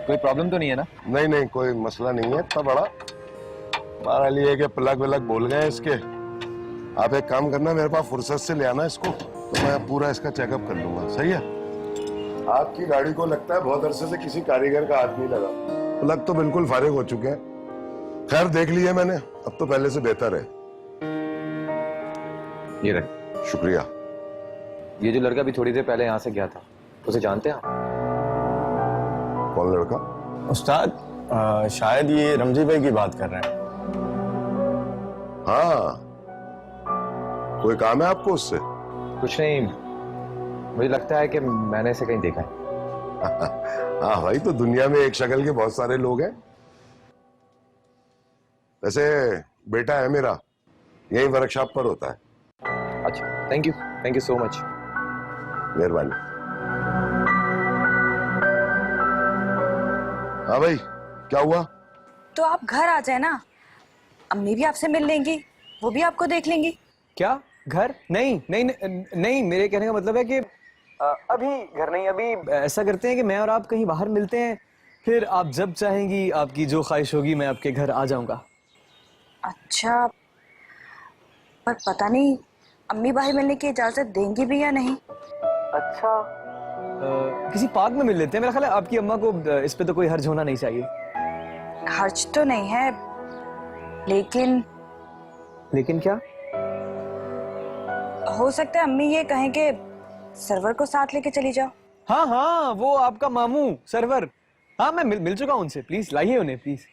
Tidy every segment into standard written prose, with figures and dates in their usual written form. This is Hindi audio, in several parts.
कोई प्रॉब्लम तो नहीं है ना? नहीं नहीं, कोई मसला नहीं है इतना बड़ा। हमारा लिए कि प्लग विलग बोल गए इसके। आप एक काम करना, मेरे पास फुर्सत से ले आना इसको, तो मैं पूरा इसका चेकअप कर लूंगा। सही है? आपकी गाड़ी को लगता है बहुत अरसे से किसी कारीगर का हाथ नहीं लगा। प्लग तो बिल्कुल फारिग हो चुके हैं। खैर देख लिया मैंने, अब तो पहले से बेहतर है। ये रहे। शुक्रिया। ये जो लड़का भी थोड़ी देर पहले यहाँ से गया था, उसे जानते हैं आप? कौन लड़का? उस्ताद, शायद ये रमजी भाई की बात कर रहे हैं। हाँ, कोई काम है आपको उससे? कुछ नहीं, मुझे लगता है कि मैंने इसे कहीं देखा है। हाँ भाई, तो दुनिया में एक शक्ल के बहुत सारे लोग हैं। वैसे बेटा है मेरा, यही वर्कशॉप पर होता है। अच्छा, थैंक यू सो मच। मेहरबानी। हाँ भाई, क्या हुआ? तो आप घर आ जाए ना, अम्मी भी आपसे मिल लेंगी, वो भी आपको देख लेंगी। क्या घर? नहीं नहीं नहीं, नहीं मेरे कहने का मतलब है कि अभी घर नहीं। अभी ऐसा करते हैं कि मैं और आप कहीं बाहर मिलते हैं, फिर आप जब चाहेंगी, आपकी जो ख्वाहिश होगी, मैं आपके घर आ जाऊंगा। अच्छा, पर पता नहीं अम्मी बाहर मिलने की इजाजत देंगी भी या नहीं। अच्छा, किसी पार्क में मिल लेते हैं। मेरा ख्याल है आपकी अम्मा को इस पे तो कोई हर्ज होना नहीं चाहिए। हर्ज तो नहीं है, लेकिन क्या? हो सकता है अम्मी ये कहें कि सरवर को साथ लेके चली जाओ। हाँ हाँ, वो आपका मामू सरवर। हाँ, मैं मिल चुका हूँ उनसे। प्लीज लाइए उन्हें, प्लीज।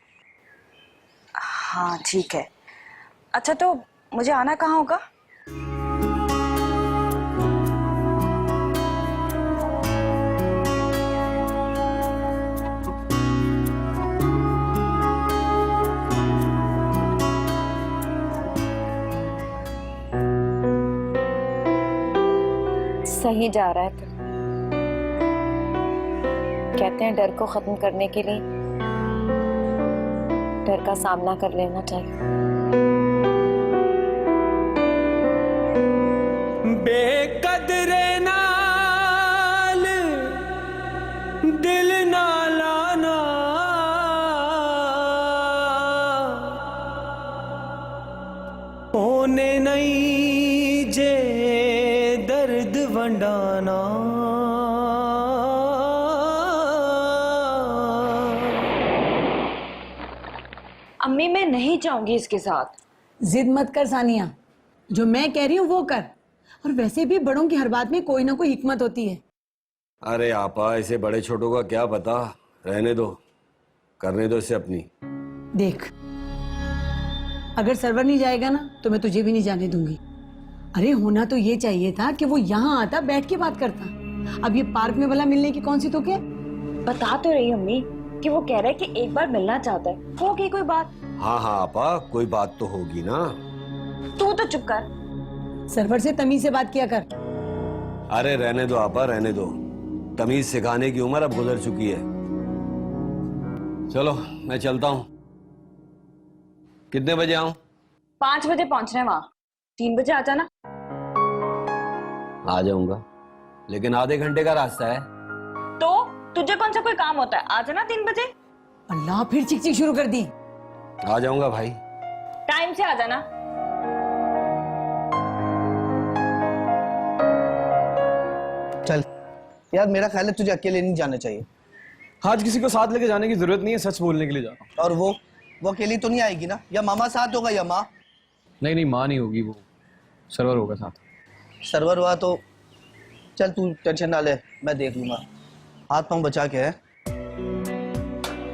हाँ ठीक है। अच्छा, तो मुझे आना कहाँ होगा? सही जा रहा है। तो कहते हैं डर को खत्म करने के लिए डर का सामना कर लेना चाहिए। बेकदरे नाल दिल ना लाना, होने नहीं जे दर्द वंडाना। अम्मी, मैं नहीं चाहूंगी इसके साथ। जिद मत कर सानिया, जो मैं कह रही हूँ वो कर। और वैसे भी बड़ों की हर बात में कोई ना कोई हिकमत होती है। अरे आपा, इसे बड़े छोटों का क्या पता, रहने दो, करने दो इसे अपनी। देख, अगर सरवर नहीं जाएगा ना तो मैं तुझे भी नहीं जाने दूंगी। अरे होना तो ये चाहिए था कि वो यहाँ आता, बैठ के बात करता। अब ये पार्क में भला मिलने की कौन सी तो क्या? बता तो रही अम्मी कि वो कह रहा है कि एक बार मिलना चाहता है। होगी कोई बात? हाँ हाँ आपा, कोई बात तो होगी ना। तू तो चुप कर। सरवर से तमीज से बात किया कर। अरे रहने दो आपा, रहने दो। तमीज सिखाने की उम्र अब गुजर चुकी है। चलो मैं चलता हूँ। कितने बजे आऊं? 5 बजे पहुंचना है वहां। 3 बजे आ जाना। आ जाऊंगा, लेकिन आधे घंटे का रास्ता है। तो तुझे कौन सा कोई काम होता है? आ जाना 3 बजे। अल्लाह, फिर चिक चिक शुरू कर दी। आ जाऊंगा भाई। टाइम से आ जाना। चल यार, मेरा ख्याल है तुझे अकेले नहीं जाना चाहिए। आज किसी को साथ लेके जाने की जरूरत नहीं है, सच बोलने के लिए जा रहा हूं। और वो अकेली तो नहीं आएगी ना? या मामा साथ होगा या माँ? नहीं, माँ नहीं होगी, वो सरवर होगा साथ। सर्वर हुआ तो चल, तू टेंशन ना ले, मैं देख लूंगा। हाथ पांव बचा के है,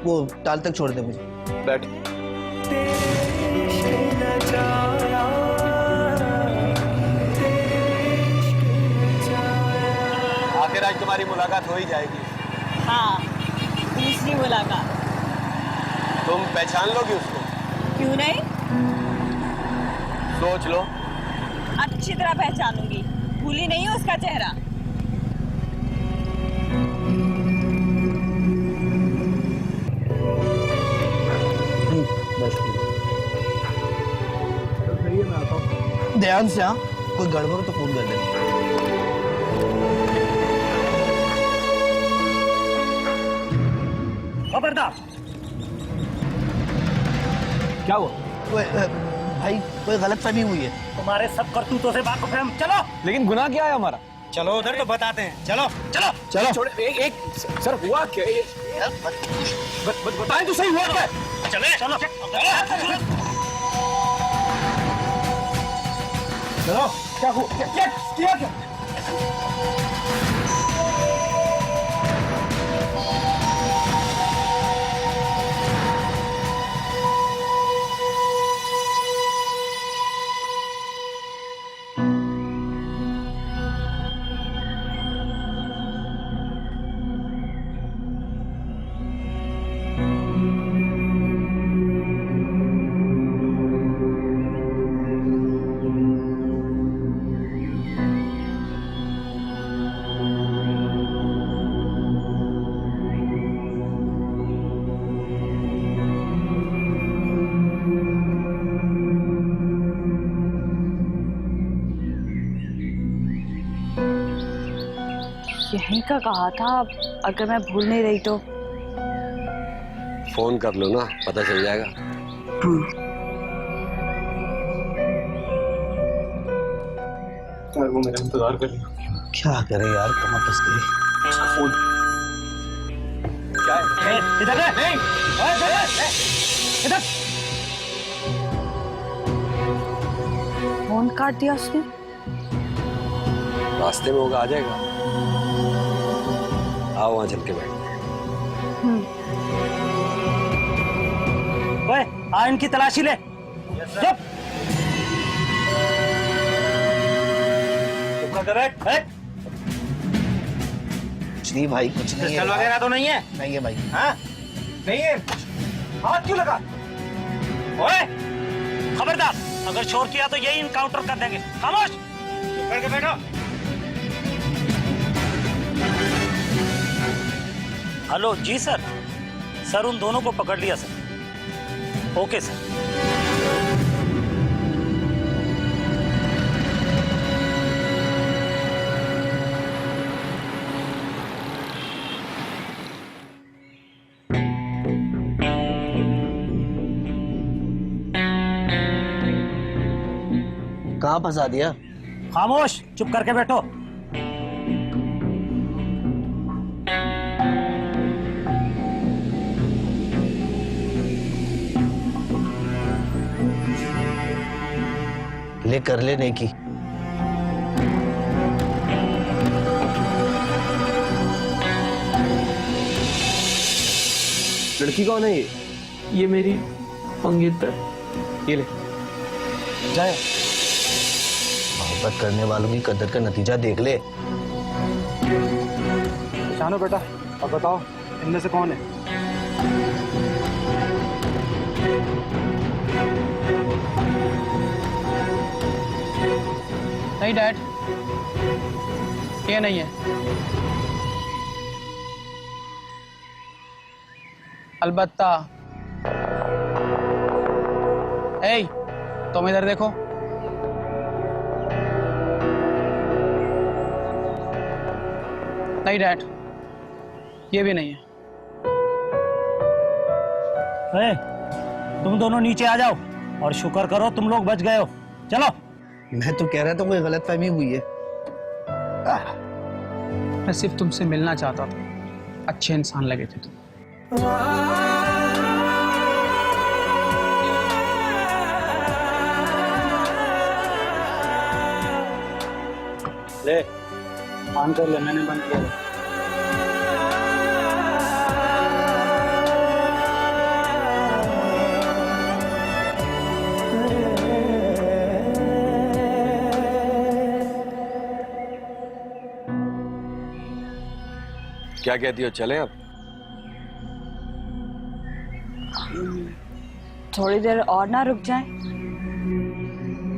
वो टाल तक छोड़ दे मुझे। बैठ। आखिर आज तुम्हारी मुलाकात हो ही जाएगी। हाँ, दूसरी मुलाकात। तुम पहचान लोगी उसको? क्यों नहीं? सोच लो। अच्छी तरह पहचानूंगी, भूली नहीं हूँ उसका चेहरा। ध्यान से, हाँ, कोई गड़बड़ तो फोन कर देना। खबरदार। क्या हुआ? भाई कोई गलतफहमी हुई है। तुम्हारे सब करतूतों से वाकिफ है हम। चलो। लेकिन गुनाह क्या है हमारा? चलो उधर तो बताते हैं। चलो चलो चलो। छोड़े एक सर हुआ क्या? बताएं तो सही हुआ क्या? चले चलो चलो क्या हुआ? क्या किया क्या? यहीं का कहा था, अगर मैं भूल नहीं रही तो। फोन कर लो ना, पता चल जाएगा। वो मेरा इंतजार कर रही है। क्या करे यार, कहाँ फंस गई। फोन क्या है? इधर नहीं इधर। फोन काट दिया उसने। रास्ते में होगा, आ जाएगा। आओ वहां चल के बैठ। ओए आ इनकी तलाशी ले। चुप करके बैठ। कुछ नहीं भाई, कुछ नहीं पिस्टल है। वगैरह तो नहीं है? नहीं है भाई। हाँ नहीं है। हाथ क्यों लगा? ओए खबरदार, अगर शोर किया तो यही इनकाउंटर कर देंगे। खामोश चुप करके बैठो। हेलो जी सर। सर उन दोनों को पकड़ लिया सर। Okay sir. कहाँ फंसा दिया? खामोश चुप करके बैठो। ले कर ले नेकी। लड़की कौन है ये मेरी मंगेतर। ये ले जाए। मोहब्बत करने वालों की कदर का नतीजा देख ले। पहचानो बेटा, अब बताओ इनमें से कौन है? नहीं डैड, ये नहीं है। अलबत्ता ए, तुम इधर देखो। नहीं डैड, ये भी नहीं है। तुम दोनों नीचे आ जाओ और शुक्र करो तुम लोग बच गए हो। चलो। मैं तो कह रहा था कोई गलतफहमी हुई है। मैं सिर्फ तुमसे मिलना चाहता था, अच्छे इंसान लगे थे तुम। ले ऑन कर ले, मैंने बंद किया। क्या कहती हो, चलें अब? थोड़ी देर और ना रुक जाए?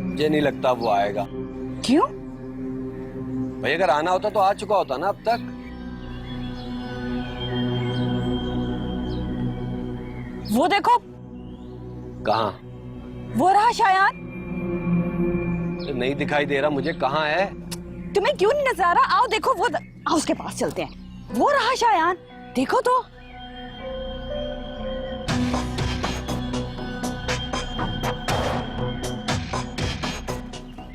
मुझे नहीं लगता वो आएगा। क्यों? भाई अगर आना होता तो आ चुका होता ना अब तक। वो देखो। कहाँ? वो रहा शायान। नहीं दिखाई दे रहा मुझे, कहाँ है? तुम्हें क्यों नहीं नजर आ रहा? आओ देखो, वो आओ उसके पास चलते हैं। वो रहा शायान, देखो तो।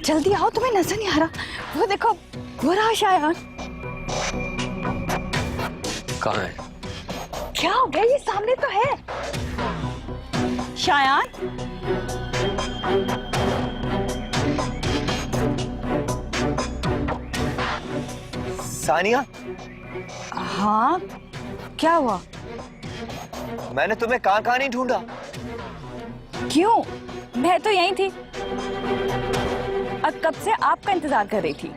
जल्दी आओ, तुम्हें नजर नहीं आ रहा? वो देखो, वो रहा शायान। कहाँ है? क्या हो गया? ये सामने तो है। शायान, सानिया, हाँ क्या हुआ? मैंने तुम्हें कहाँ कहाँ नहीं ढूंढा। क्यों? मैं तो यहीं थी, अब कब से आपका इंतजार कर रही थी।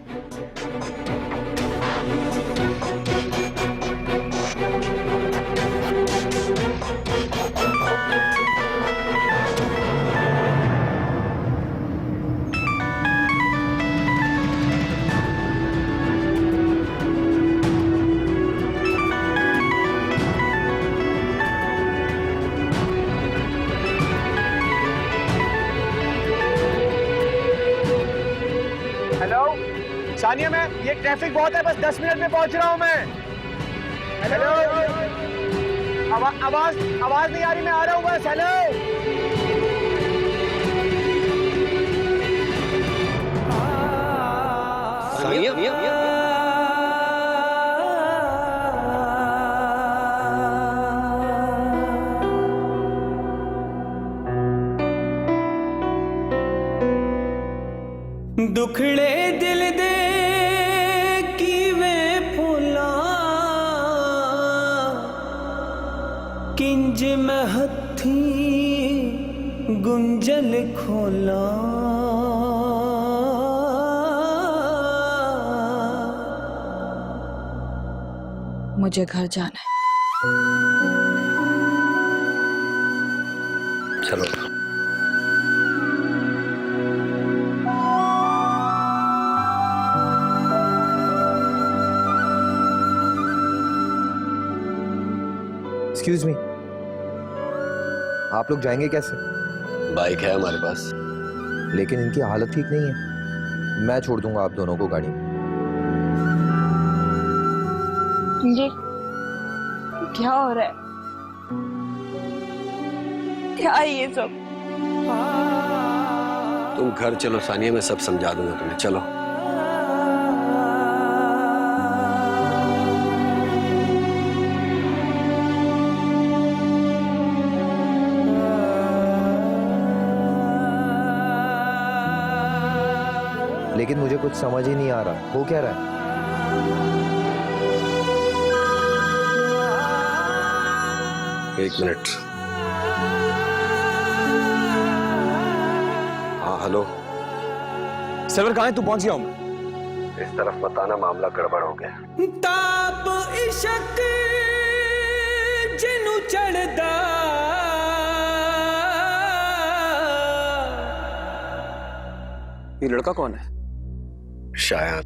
सानिया, मैं ये ट्रैफिक बहुत है, बस 10 मिनट में पहुंच रहा हूं मैं। हेलो, आवाज नहीं आ रही, मैं आ रहा हूं बस। हेलो, सानिया, दुखड़े दिल दे की वे फूला किंज में हथी गुंजल खोला। मुझे घर जाना है। चलो। एक्सक्यूज मी, आप लोग जाएंगे कैसे? बाइक है हमारे पास। लेकिन इनकी हालत ठीक नहीं है। मैं छोड़ दूंगा आप दोनों को गाड़ी में। ये क्या हो रहा है? क्या है ये सब? तुम घर चलो सानिया, मैं सब समझा दूंगा तुम्हें। चलो। लेकिन मुझे कुछ समझ ही नहीं आ रहा, हो क्या रहा है? एक मिनट। हाँ हेलो। सर्वर कहाँ है? तू पहुंच गया हूं मैं। इस तरफ बताना, मामला गड़बड़ हो गया। ताप इशक जिनु चढ़दा ये लड़का कौन है? शायान।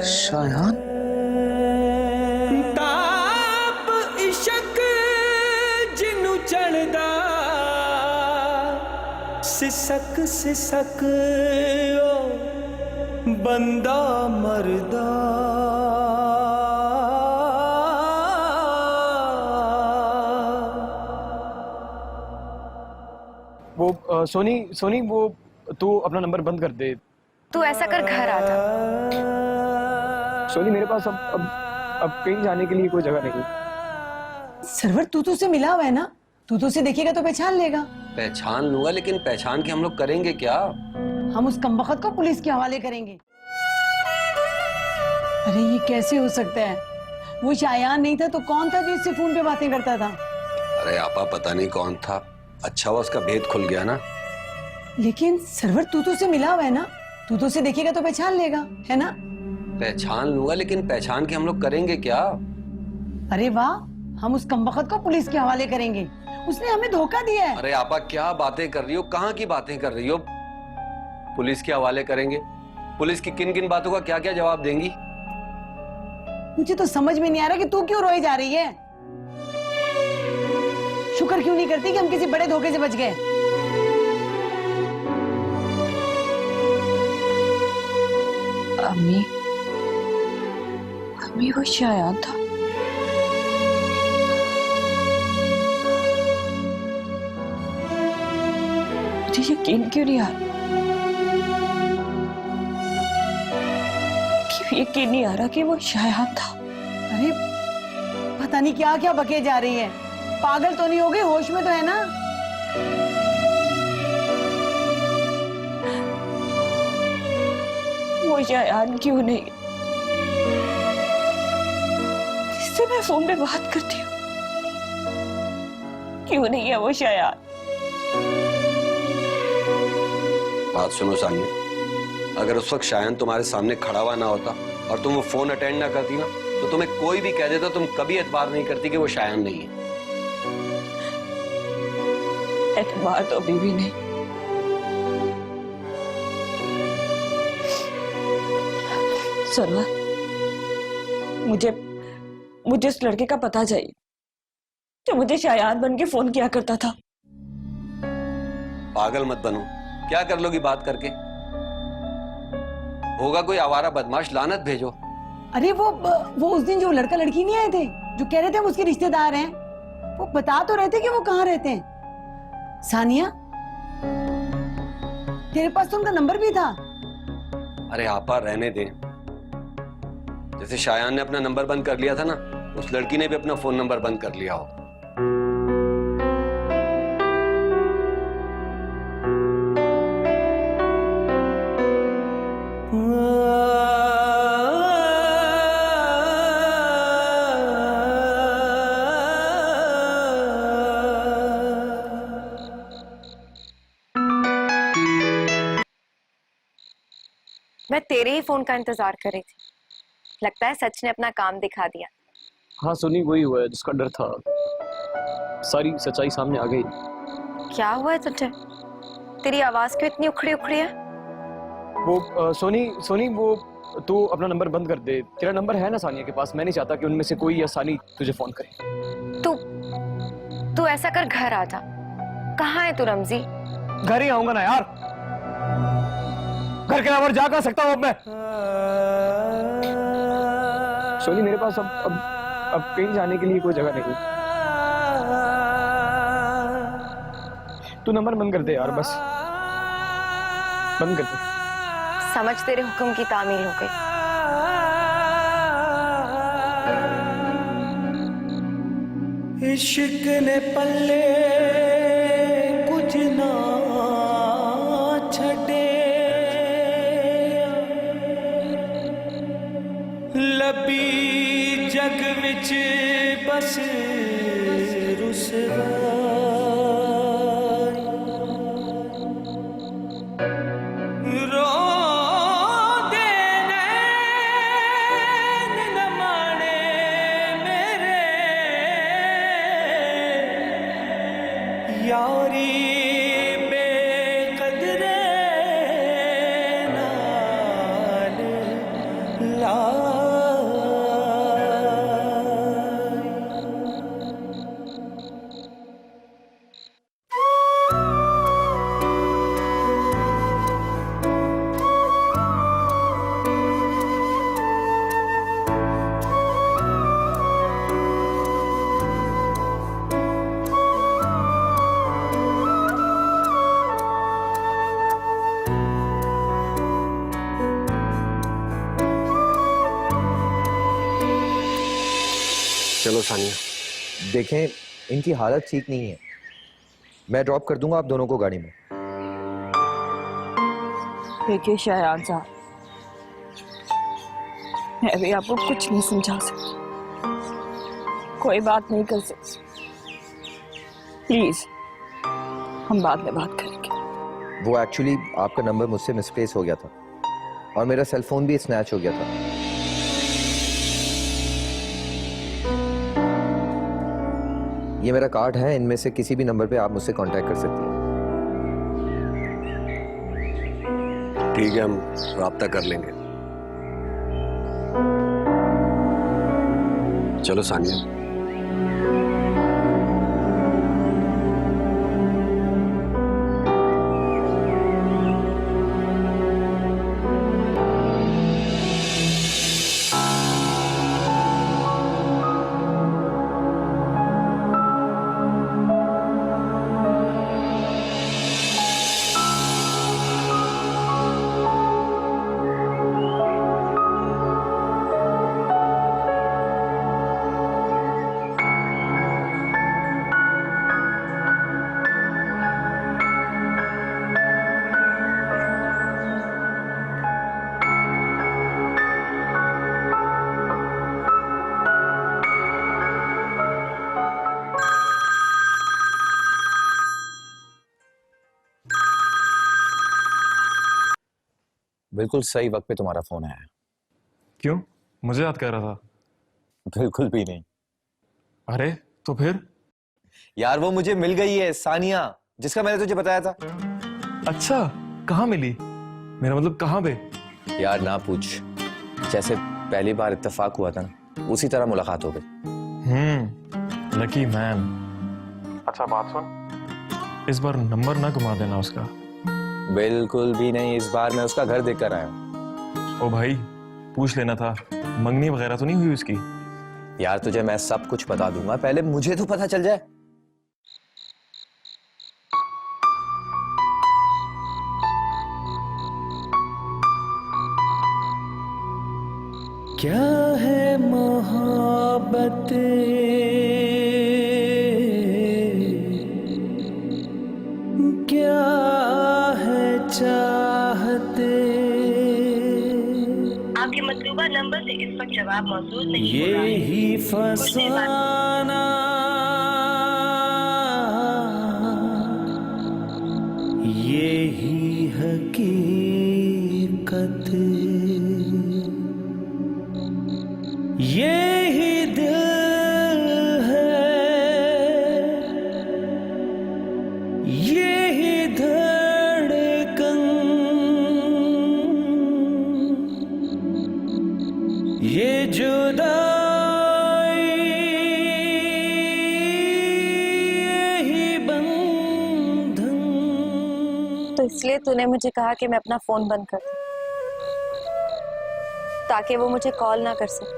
शायान? ताप इशक जिनु चढ़दा सिसक सिसक ओ बंदा मरदा। वो सोनी वो तू अपना नंबर बंद कर दे। तू ऐसा कर, घर आ जा। सोनी, मेरे पास अब कहीं जाने के लिए कोई जगह नहीं। सरवर, तू से मिला हुआ है ना? तू से देखेगा तो पहचान लेगा। पहचान लूंगा, लेकिन पहचान के हम लोग करेंगे क्या? हम उस कमबख्त को पुलिस के हवाले करेंगे। अरे ये कैसे हो सकता है? वो शायान नहीं था तो कौन था जो इससे फोन पे बातें करता था? अरे आपा, पता नहीं कौन था। अच्छा हुआ उसका भेद खुल गया ना। लेकिन सरवर, तू से मिला हुआ है ना? तू से देखेगा तो पहचान लेगा, है ना? पहचान लूंगा, लेकिन पहचान के हम लोग करेंगे क्या? अरे वाह, हम उस कमबख्त को पुलिस के हवाले करेंगे। उसने हमें धोखा दिया है। अरे आपा, क्या बातें कर रही हो? कहाँ की बातें कर रही हो? पुलिस के हवाले करेंगे? पुलिस की किन किन बातों का क्या क्या जवाब देंगी? मुझे तो समझ में नहीं आ रहा कि तू क्यों रोई जा रही है। शुक्र क्यों नहीं करती कि हम किसी बड़े धोखे से बच गए। अम्मी, अम्मी वो शायान था। मुझे यकीन क्यों नहीं आ रहा, क्यों यकीन नहीं आ रहा कि वो शायान था। अरे पता नहीं क्या क्या बके जा रही है, पागल तो नहीं हो गई, होश में तो है ना? वो शायान क्यों नहीं जिससे मैं फोन पे बात करती हूँ, क्यों नहीं है वो शायान? बात सुनो सानिया, अगर उस वक्त शायन तुम्हारे सामने खड़ा हुआ ना होता और तुम वो फोन अटेंड ना करती ना, तो तुम्हें कोई भी कह देता, तुम कभी एतबार नहीं करती कि वो शायन नहीं है। एतबार तो अभी भी नहीं। सरवर, मुझे उस लड़के का पता चाहिए जो मुझे शायान बन के फोन किया करता था। पागल मत बनो, क्या कर लोगी बात करके? होगा कोई आवारा बदमाश, लानत भेजो। अरे वो उस दिन जो लड़का लड़की नहीं आए थे, जो कह रहे थे हम उसके रिश्तेदार हैं, वो बता तो रहे थे कि वो कहाँ रहते हैं। सानिया, तेरे पास तो उनका नंबर भी था। अरे आपा रहने दें, जैसे शायान ने अपना नंबर बंद कर लिया था ना, उस लड़की ने भी अपना फोन नंबर बंद कर लिया हो। मैं तेरे ही फोन का इंतजार कर रही थी, लगता है सच ने अपना काम दिखा दिया। हाँ सोनी, वही हुआ है जिसका डर था, सारी सच्चाई सामने आ गई। क्या हुआ है तुझे? तेरी आवाज क्यों इतनी उखड़ी उखड़ी है? वो सोनी वो तू अपना नंबर बंद कर दे। तेरा नंबर है ना सानिया के पास? मैं नहीं चाहता कि उनमें से कोई या सानी तुझे फोन करे। तू ऐसा कर, घर आ जा। कहाँ है तू रमजी? घर ही आऊंगा ना यार, घर के अलावा जा कहाँ सकता हूँ अब मैं? सोनी, मेरे पास अब कहीं जाने के लिए कोई जगह नहीं। तू नंबर बंद कर दे यार, बस बंद कर दे। समझ, तेरे हुक्म की तामील हो गई। इश्क ने पल्ले कुछ ना छड़े, लबी जग विच बस रुसवाई, रो दे नैन नमाणे मेरे, यारी बेकदरे नाल ला। चलो सानिया। देखें, इनकी हालत ठीक नहीं है, मैं ड्रॉप कर दूंगा आप दोनों को गाड़ी में। देखिए शायान साहब, मैं भी आपको कुछ नहीं समझा सकती, कोई बात नहीं कर सकती। प्लीज हम बाद में बात करेंगे। वो एक्चुअली आपका नंबर मुझसे मिसप्लेस हो गया था और मेरा सेल फोन भी स्नैच हो गया था। ये मेरा कार्ड है, इनमें से किसी भी नंबर पे आप मुझसे कांटेक्ट कर सकती हैं। ठीक है, हम राब्ता कर लेंगे। चलो सानिया। बिल्कुल सही वक्त पे तुम्हारा फोन आया। क्यों? मुझे याद कर रहा था? बिल्कुल भी नहीं। अरे तो फिर? यार वो मुझे मिल गई है, सानिया, जिसका मैंने तुझे बताया था। अच्छा, कहाँ मिली? मेरा मतलब कहाँ पे? यार ना पूछ, जैसे पहली बार इत्तेफाक हुआ था ना, उसी तरह मुलाकात हो गई। Lucky man. अच्छा बात सुन, इस बार नंबर ना घुमा देना उसका। बिल्कुल भी नहीं, इस बार मैं उसका घर देखकर आया हूँ। ओ भाई, पूछ लेना था, मंगनी वगैरह तो नहीं हुई उसकी? यार तुझे मैं सब कुछ बता दूंगा, पहले मुझे तो पता चल जाए। क्या है मोहब्बत, क्या है चाहते। आपके मतलूबा नंबर से इस वक्त जवाब मौजूद नहीं हो रहा है। यही फसाना, यही हकीकत, यही दिल है, यही धड़कन, ये जुदाई, यही बंधन। तो इसलिए तूने मुझे कहा कि मैं अपना फोन बंद कर दूं, ताकि वो मुझे कॉल ना कर सके।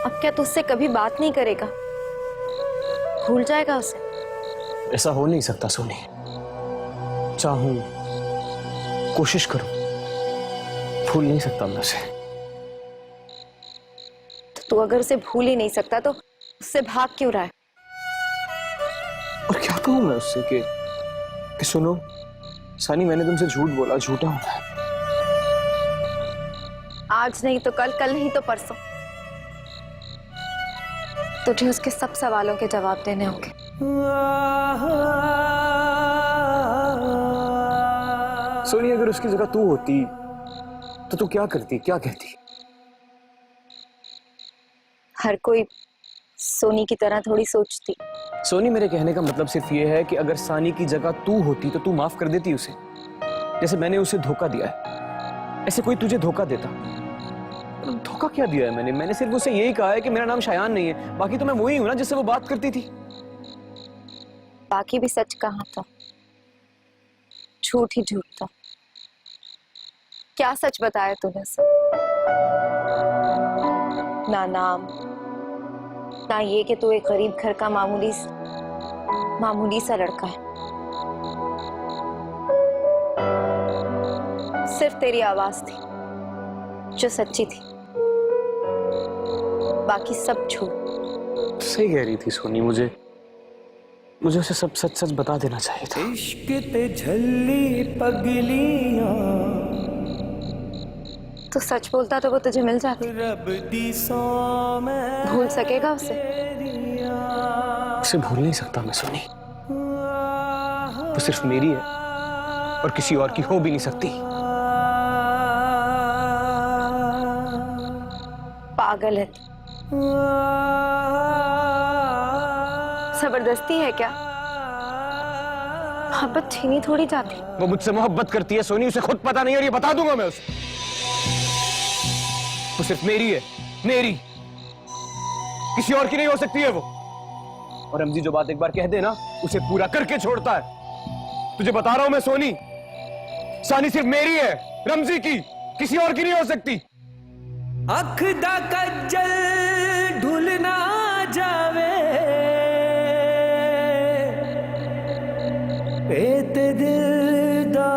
अब क्या तू उससे कभी बात नहीं करेगा? भूल जाएगा उसे? ऐसा हो नहीं सकता सोनी। चाहूं, कोशिश करूं, भूल नहीं सकता मैं उसे। तो तू अगर उसे भूल ही नहीं सकता तो उससे भाग क्यों रहा है? और क्या कहूं मैं उससे कि सुनो सानी, मैंने तुमसे झूठ बोला, झूठा हूं। आज नहीं तो कल, कल नहीं तो परसों तुझे उसके सब सवालों के जवाब देने होंगे। सोनी, अगर उसकी जगह तू होती तो तू क्या करती, क्या कहती? हर कोई सोनी की तरह थोड़ी सोचती। सोनी, मेरे कहने का मतलब सिर्फ ये है कि अगर सानी की जगह तू होती तो तू माफ कर देती उसे, जैसे मैंने उसे धोखा दिया है। ऐसे कोई तुझे धोखा देता? धोखा क्या दिया है मैंने? मैंने सिर्फ उसे यही कहा है कि मेरा नाम शायान नहीं है, बाकी तो मैं वही हूं ना जिससे वो बात करती थी। बाकी भी सच कहा था, झूठ ही झूठ था। क्या सच बताया तूने उसे? ना नाम, ना ये कि तू एक गरीब घर का मामूली सा लड़का है। सिर्फ तेरी आवाज थी जो सच्ची थी, बाकी सब झूठ। सही कह रही थी सोनी, मुझे उसे सब सच सच बता देना चाहिए था। इश्क ते झल्ली पगलियां, तो सच बोलता तो वो तुझे मिल जाती। भूल सकेगा उसे? उसे भूल नहीं सकता मैं सोनी। वो सिर्फ मेरी है और किसी और की हो भी नहीं सकती। पागल है तू। जबरदस्ती है क्या? मोहब्बत छीनी थोड़ी जाती। वो मुझसे मोहब्बत करती है सोनी, उसे खुद पता नहीं है और ये बता दूंगा मैं उसे। वो सिर्फ मेरी है, मेरी, किसी और की नहीं हो सकती है वो। और रमजी जो बात एक बार कह दे ना, उसे पूरा करके छोड़ता है। तुझे बता रहा हूं मैं सोनी, सानी सिर्फ मेरी है, रमजी की, किसी और की नहीं हो सकती। अख दा कज्जल ढुल ना जावे, पेट दिल दा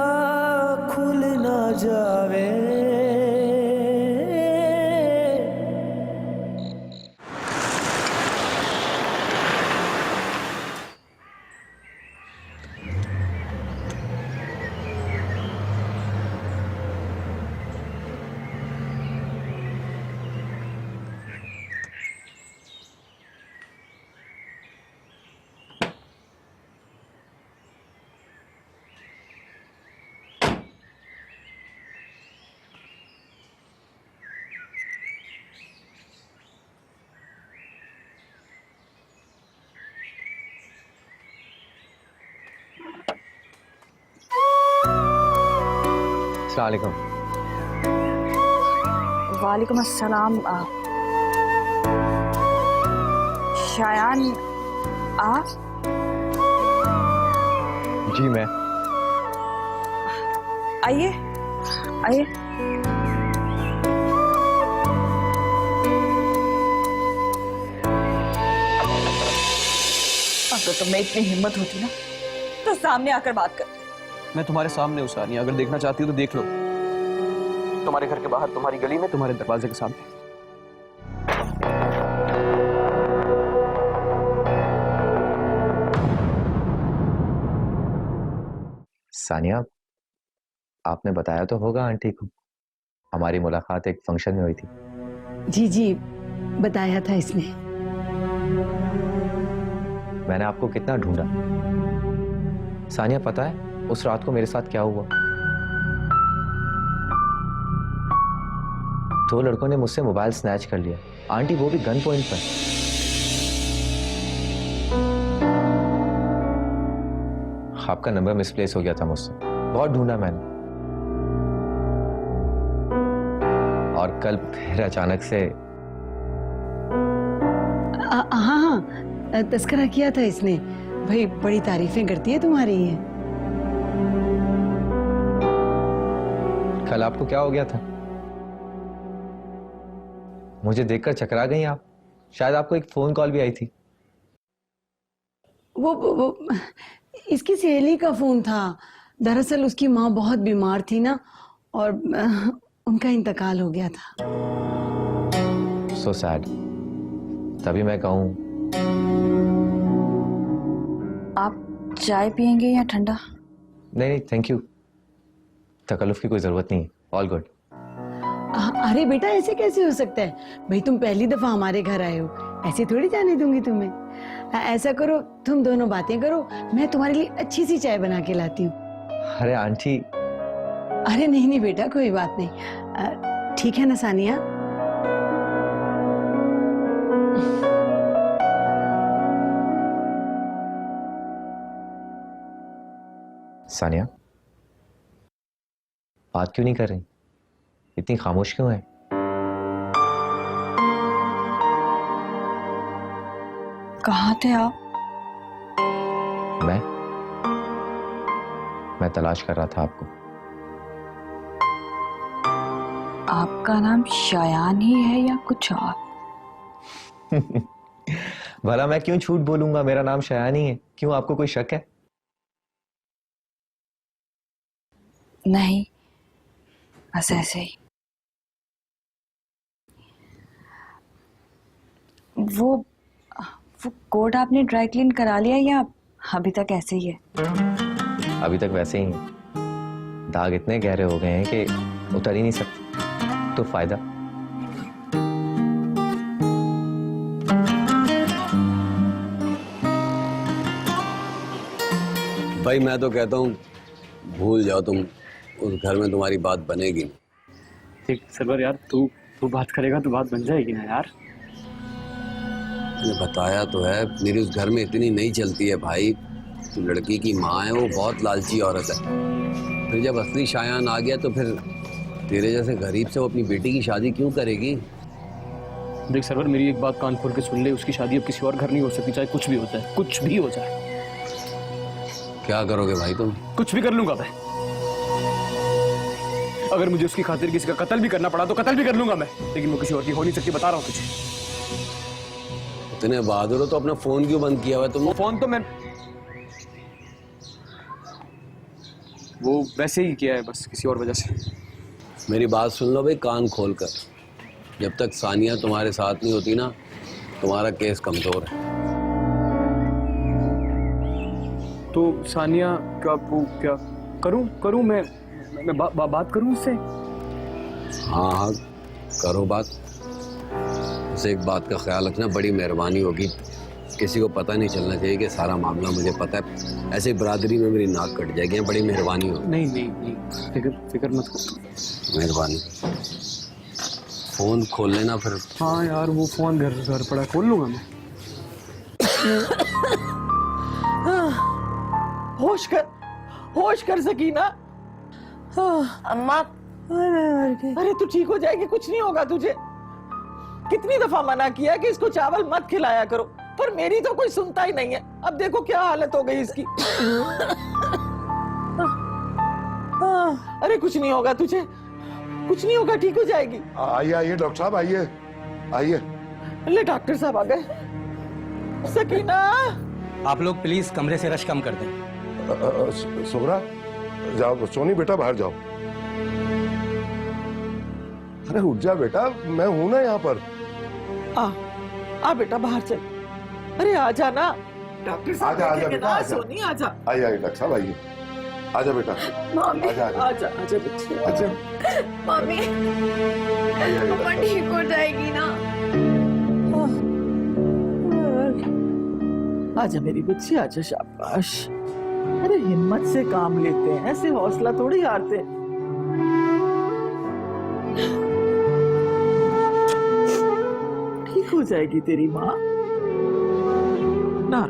खुल ना जावे। अस्सलाम वालेकुम। वालेकुम अस्सलाम। शायान आप? जी मैं। आइए आइए। अगर तुम में इतनी हिम्मत होती ना तो सामने आकर बात करते। मैं तुम्हारे सामने हूँ सानिया, अगर देखना चाहती हो तो देख लो। तुम्हारे घर के बाहर, तुम्हारी गली में, तुम्हारे दरवाजे के सामने। सानिया, आपने बताया तो होगा आंटी को, हमारी मुलाकात एक फंक्शन में हुई थी। जी जी, बताया था इसने। मैंने आपको कितना ढूंढा। सानिया, पता है उस रात को मेरे साथ क्या हुआ? 2 लड़कों ने मुझसे मोबाइल स्नैच कर लिया, आंटी वो भी गन पॉइंट पर। आपका नंबर मिसप्लेस हो गया था मुझसे, बहुत ढूंढा मैंने। और कल फिर अचानक से हाँ, तस्करा किया था इसने। भाई बड़ी तारीफें करती है तुम्हारी ये। कल आपको क्या हो गया था? मुझे देखकर चकरा गई आप। शायद आपको एक फोन कॉल भी आई थी। वो इसकी सहेली का फोन था। दरअसल उसकी माँ बहुत बीमार थी ना, और उनका इंतकाल हो गया था। So sad. तभी मैं कहूँ, आप चाय पियेंगे या ठंडा? नहीं थैंक यू, तकल्लुफ की कोई जरूरत नहीं है, ऑल गुड। अरे बेटा, ऐसे कैसे हो सकता है? भाई तुम पहली दफा हमारे घर आए हो, ऐसे थोड़ी जाने दूंगी तुम्हें। ऐसा करो, तुम दोनों बातें करो, मैं तुम्हारे लिए अच्छी सी चाय बना के लाती हूँ। अरे आंटी। अरे नहीं बेटा, कोई बात नहीं। ठीक है ना सानिया? सानिया, बात क्यों नहीं कर रही? इतनी खामोश क्यों है? कहाँ थे आप? मैं तलाश कर रहा था आपको। आपका नाम शायान ही है या कुछ और? भला मैं क्यों झूठ बोलूंगा, मेरा नाम शायान ही है। क्यों, आपको कोई शक है? नहीं, बस ऐसे ही। वो कोट आपने ड्राई क्लीन करा लिया या अभी तक ऐसे ही है? अभी तक वैसे ही है। दाग इतने गहरे हो गए हैं कि उतर ही नहीं सकते। तो फायदा? भाई मैं तो कहता हूँ भूल जाओ तुम, उस घर में तुम्हारी बात बनेगी नहीं। ठीक सरवर यार, तू बात करेगा तो बात बन जाएगी ना यार। मैंने बताया तो है, मेरी उस घर में इतनी नहीं चलती है भाई। तो लड़की की माँ है, वो बहुत लालची औरत है। फिर जब असली शायान आ गया तो फिर तेरे जैसे गरीब से वो अपनी बेटी की शादी क्यों करेगी? देख सरवर, मेरी एक बात कान खोल के सुन ले, उसकी शादी अब किसी और घर नहीं हो सकती, चाहे कुछ भी होता है, कुछ भी हो जाए। क्या करोगे भाई तुम? कुछ भी कर लूंगा मैं। अगर मुझे उसकी खातिर किसी का कत्ल भी करना पड़ा तो कत्ल भी कर लूंगा मैं, लेकिन वो किसी और की हो नहीं सकती, बता रहा हूँ तुझे। इतने बहादुर हो तो अपना फोन क्यों बंद किया हुआ है तुमने? फोन तो मैं वो वैसे ही किया है, बस किसी और वजह से। मेरी बात सुन लो भाई कान खोल कर। जब तक सानिया तुम्हारे साथ नहीं होती ना, तुम्हारा केस कमजोर है। तो सानिया क्या करूं मैं बात करूं उससे? हाँ करो बात। उसे एक बात का ख्याल रखना, बड़ी मेहरबानी होगी। किसी को पता नहीं चलना चाहिए कि सारा मामला मुझे पता है। ऐसे बरादरी में मेरी नाक कट जाएगी। बड़ी मेहरबानी होगी। नहीं फिक्र मत कर। मेहरबानी। फोन खोल लेना फिर। हाँ यार, वो फोन घर पड़ा, खोल लूंगा मैं। होश कर सकीना। अम्मा अरे तू ठीक हो जाएगी, कुछ नहीं होगा तुझे। कितनी दफा मना किया कि इसको चावल मत खिलाया करो, पर मेरी तो कोई सुनता ही नहीं है। अब देखो क्या हालत हो गई इसकी। अरे कुछ नहीं होगा तुझे, कुछ नहीं होगा, ठीक हो जाएगी। आइए आइए डॉक्टर साहब, आइए आइए। ले डॉक्टर साहब आ गए। सकीना, आप लोग प्लीज कमरे से रश कम कर दें। सोहरा जाओ, सोनी बेटा बाहर जाओ। अरे उठ जा बेटा, मैं हूं ना यहाँ पर। आ बेटा बाहर चल। अरे आ जा ना, डॉक्टर साहब आजा, आजा बैठेंगे बेटा, ना। आजा। सोनी आ जा। आइए आइए डॉक्टर साहब, आइए। आजा बेटा, मम्मी आजा आजा आ जा बच्चे, आ जा। मम्मी आइए आइए अम्मा डॉक्टर ठीक हो जाएगी ना। आजा मेरी बच्ची, आजा, शाबाश। अरे हिम्मत से काम लेते हैं, ऐसे हौसला थोड़ी हारते। ठीक हो जाएगी तेरी माँ ना।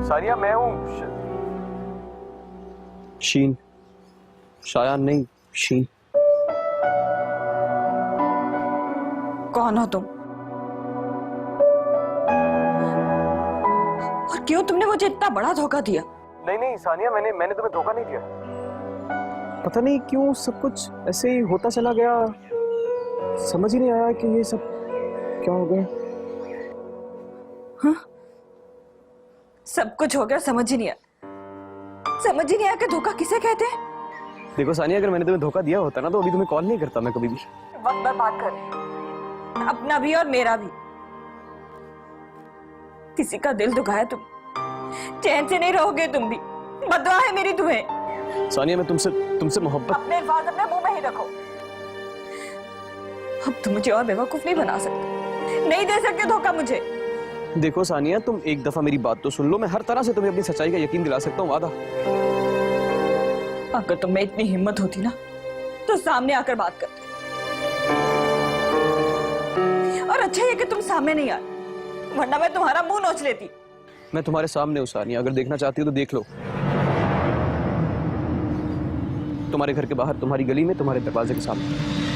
सानिया, मैं हूँ शीन। शायान नहीं, शीन। कौन हो तुम? और क्यों तुमने मुझे इतना बड़ा धोखा दिया? नहीं सानिया, मैंने तुम्हें धोखा नहीं दिया। पता नहीं क्यों सब कुछ ऐसे ही होता चला गया, समझ ही नहीं आया कि ये सब क्या हो गया। हाँ? सब कुछ हो गया, समझ ही नहीं आया कि धोखा किसे कहते हैं। देखो सानिया, अगर मैंने तुम्हें धोखा दिया होता ना तो अभी तुम्हें कॉल नहीं करता मैं कभी भी। वक्त बर्बाद कर रहे, अपना भी और मेरा भी। किसी का दिल दुखाया तुम, चैन से नहीं रहोगे तुम भी। बदुआ है मेरी तुम्हें। सानिया, मैं तुमसे मोहब्बत। अपने अल्फाज अपने मुंह में ही रखो। अब तुम मुझे और बेवकूफ नहीं बना सकते, नहीं दे सकते धोखा मुझे। देखो सानिया, तुम एक दफा मेरी बात तो सुन लो। मैं हर तरह से तुम्हें अपनी सच्चाई का यकीन दिला सकता हूँ, वादा। अगर तुम्हें इतनी हिम्मत होती ना तो सामने आकर बात करती। और अच्छा ये कि तुम सामने नहीं आए, वरना मैं तुम्हारा मुंह नोच लेती। मैं तुम्हारे सामने हूँ सानिया, अगर देखना चाहती हो तो देख लो। तुम्हारे घर के बाहर, तुम्हारी गली में, तुम्हारे दरवाजे के सामने।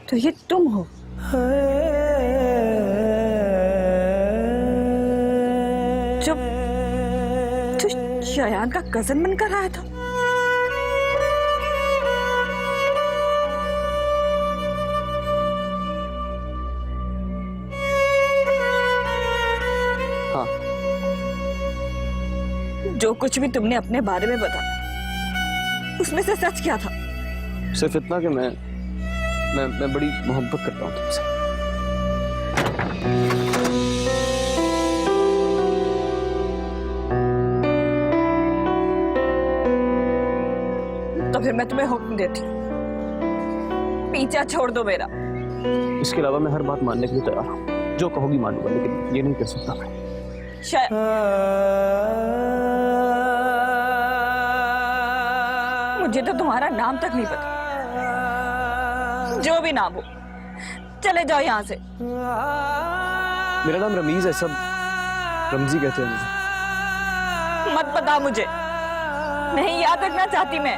तो ये तुम हो? जो शयान का कजन बनकर आया था? हाँ। जो कुछ भी तुमने अपने बारे में बताया उसमें से सच क्या था? सिर्फ इतना कि मैं बड़ी मोहब्बत करता हूँ तुमसे। तो फिर मैं तुम्हें हुक्म देती हूँ, पीछा छोड़ दो मेरा। इसके अलावा मैं हर बात मानने के लिए तैयार हूँ, जो कहोगी मानूंगा, लेकिन ये नहीं कर सकता मैं। शायद मुझे तो तुम्हारा नाम तक नहीं पता। जो भी नाम हो, चले जाओ यहाँ से। मेरा नाम रमीज है, सब रमजी कहते हैं मुझे। मत बताओ मुझे, नहीं याद रखना चाहती मैं।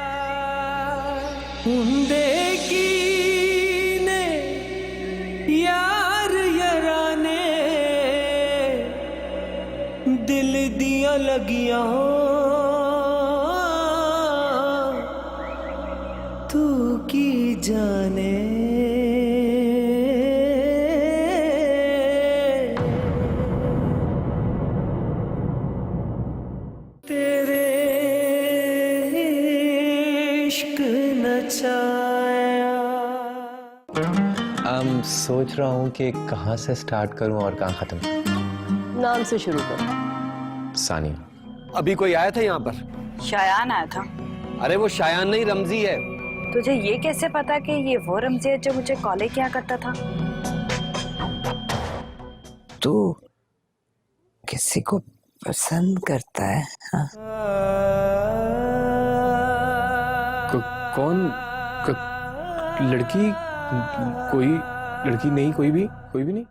दिल दिया लगिया तू की जाने तेरे इश्क नचाया। सोच रहा हूँ कि कहाँ से स्टार्ट करूँ और कहाँ खत्म। नाम से शुरू कर। सानिया। अभी कोई आया था यहाँ पर? शायान आया था। अरे वो शायान नहीं, रमजी है। तुझे ये कैसे पता कि ये वो रमजी है जो मुझे कॉलेज किया करता था? तू किसी को पसंद करता है? हाँ? कौन? लड़की? कोई लड़की नहीं, कोई भी नहीं।